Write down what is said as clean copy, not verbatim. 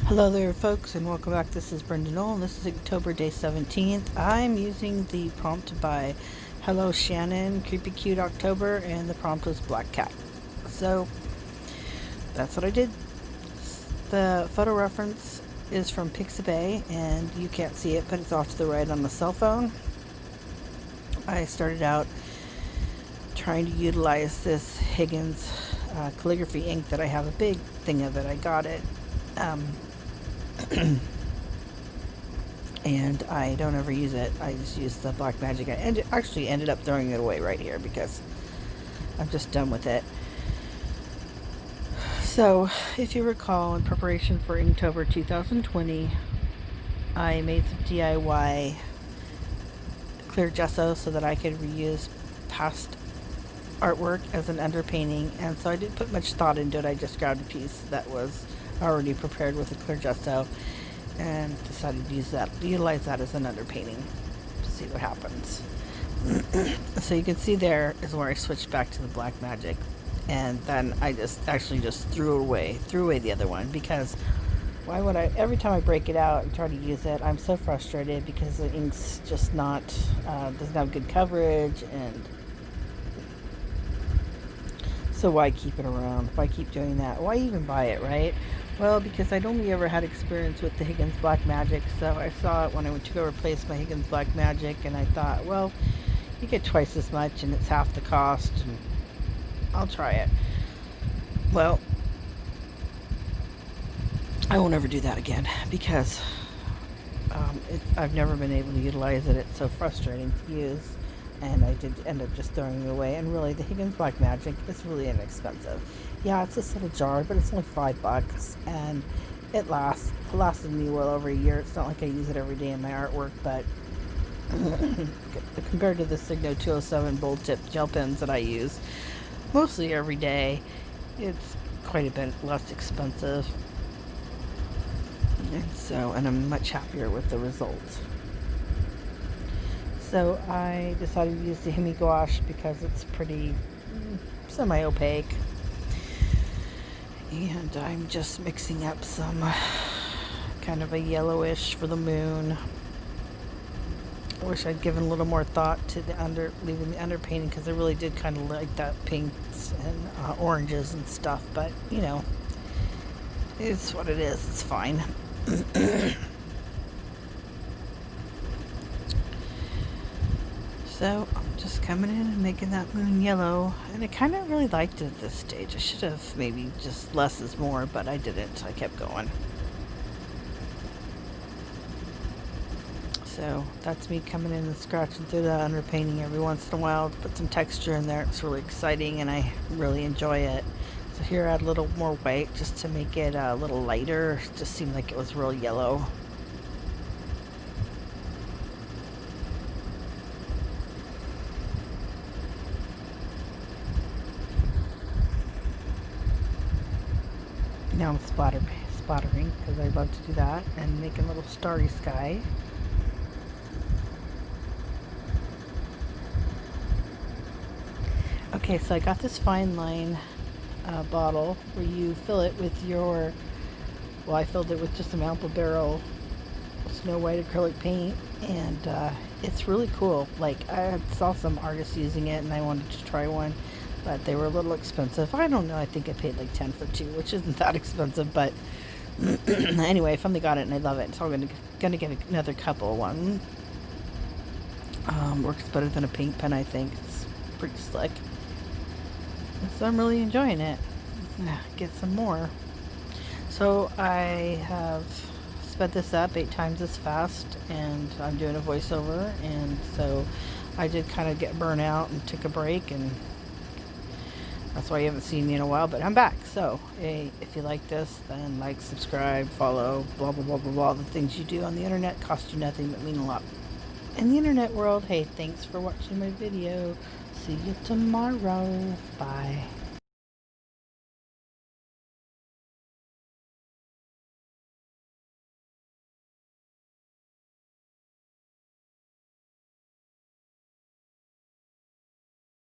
Hello there folks, and welcome back. This is Brenda Knoll, and this is Inktober day 17th. I'm using the prompt by Hello Shannon, Creepy Cute October, and the prompt was Black Cat. So that's what I did. The photo reference is from Pixabay, and you can't see it, but it's off to the right on the cell phone. I started out trying to utilize this Higgins calligraphy ink that I have a big thing of it. I got it. And I don't ever use it. I just use the black magic. I actually ended up throwing it away right here because I'm just done with it. So, if you recall, in preparation for Inktober 2020, I made some DIY clear gesso so that I could reuse past artwork as an underpainting, and so I didn't put much thought into it. I just grabbed a piece that was already prepared with a clear gesso and decided to utilize that as an underpainting to see what happens. So you can see there is where I switched back to the black magic, and then I just threw away the other one, because why would I, every time I break it out and try to use it, I'm so frustrated because the ink's just not doesn't have good coverage, and so why keep it around? Why keep doing that? Why even buy it, right? Well, because I'd only ever had experience with the Higgins Black Magic, so I saw it when I went to go replace my Higgins Black Magic, and I thought, well, you get twice as much and it's half the cost, and I'll try it. Well, I won't ever do that again, because I've never been able to utilize it. It's so frustrating to use, and I did end up just throwing it away. And really, the Higgins Black Magic is really inexpensive. Yeah, it's this little jar, but it's only $5, and it lasted me well over a year. It's not like I use it every day in my artwork, but compared to the Signo 207 bold tip gel pens that I use mostly every day, it's quite a bit less expensive, and I'm much happier with the results. So I decided to use the Hemi gouache because it's pretty semi-opaque. And I'm just mixing up some kind of a yellowish for the moon. I wish I'd given a little more thought to leaving the underpainting, because I really did kind of like that pinks and oranges and stuff. But, you know, it's what it is. It's fine. So I'm just coming in and making that moon yellow, and I kind of really liked it at this stage. I should have maybe just less is more, but I didn't. I kept going. So that's me coming in and scratching through the underpainting every once in a while to put some texture in there. It's really exciting, and I really enjoy it. So here I add a little more white just to make it a little lighter. It just seemed like it was real yellow. Now I'm splattering because I love to do that, and making a little starry sky. Okay, so I got this fine line bottle where you fill it with your, well, I filled it with just a Maple Barrel Snow White acrylic paint, and it's really cool. Like, I saw some artists using it and I wanted to try one, but they were a little expensive. I don't know, I think I paid like 10 for two, which isn't that expensive, but anyway, I finally got it and I love it. So I'm gonna get another couple. One works better than a paint pen, I think. It's pretty slick. So I'm really enjoying it. Get some more. So I have sped this up 8 times as fast, and I'm doing a voiceover, and so I did kind of get burnt out and took a break, and that's why you haven't seen me in a while, but I'm back. So hey, if you like this, then like, subscribe, follow, blah blah blah blah blah. The things you do on the internet cost you nothing but mean a lot in the internet world. Hey, thanks for watching my video. See you tomorrow. Bye.